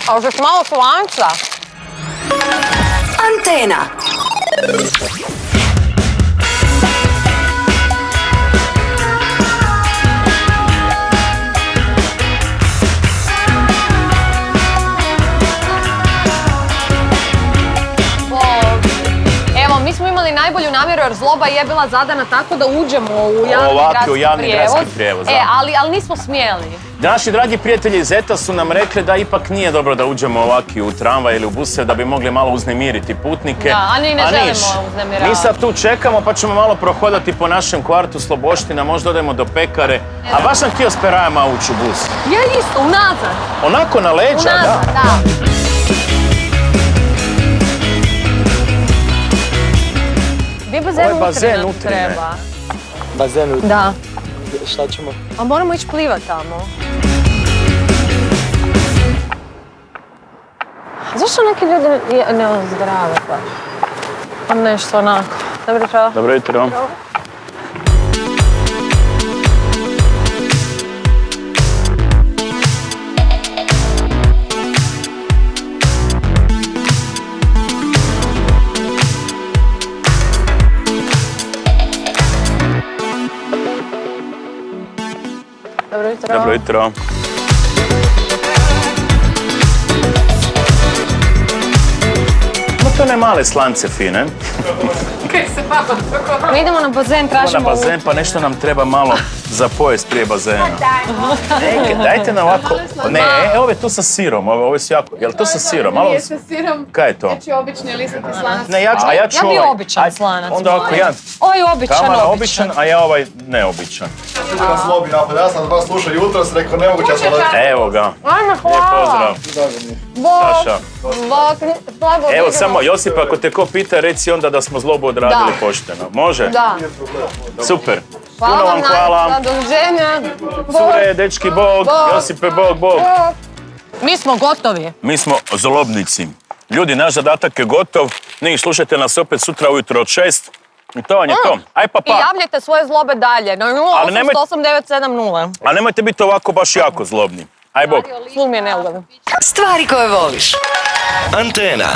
A još malo slanca. Antena. Evo, mi smo imali najbolju namjeru jer zloba je bila zadana tako da uđemo u javni gradski prijevoz. Ali nismo smjeli. Naši dragi prijatelji iz ETA su nam rekli da ipak nije dobro da uđemo ovaki u tramvaj ili u buse da bi mogli malo uznemiriti putnike. Da, a ni ne želimo uznemiravati. Mi sad tu čekamo pa ćemo malo prohodati po našem kvartu Sloboština, možda odemo do pekare. A baš sam htio s perajama ući u bus. Ja isto, unazad. Onako na leđa, Unazad, da. Gdje je bazen utrina treba? Bazen utrina? Da. Šta ćemo? A moramo ići plivat tamo. Zašto neki ljudi ne ozdrave pa? Pa nešto onako. Dobro jutro. Dobro jutro. Dobro jutro. Dobro jutro. To ne male slance fine. Mi idemo na bazen, tražimo na bazen, pa nešto nam treba malo za pojest prije bazena. Dajte nam ovako... Ne, ovo je tu sa sirom, ovo je jako... Jel to sa sirom? Nije sa sirom. Kaj je to? Ja ću obični listati slanac. Ne, ja ću bi običan slanac. Onda ovako jedan... Ovo je običan. A ja ovaj neobičan. Na zlobi napad, ja sam vas slušao jutros, rekao nemoguće ja sam da... Evo ga. Ajme, hvala. Pozdrav. Bog. Evo samo, Josipa, ako te ko pita, reci onda da smo zlobu odradili pošteno. Može? Da. Super. Hvala Puno vam hvala. Na doviđenja. Cure, dečki, Bog. Josipe, Bog. Mi smo gotovi. Mi smo zlobnici. Ljudi, naš zadatak je gotov. Ne, slušajte nas opet sutra ujutro od 6. I to vam je to. Aj pa. I javljajte svoje zlobe dalje. Na 0888970. A nemojte biti ovako baš jako zlobni. Aj Bog. Slug mi je neugodan. Stvari koje voliš. Antena.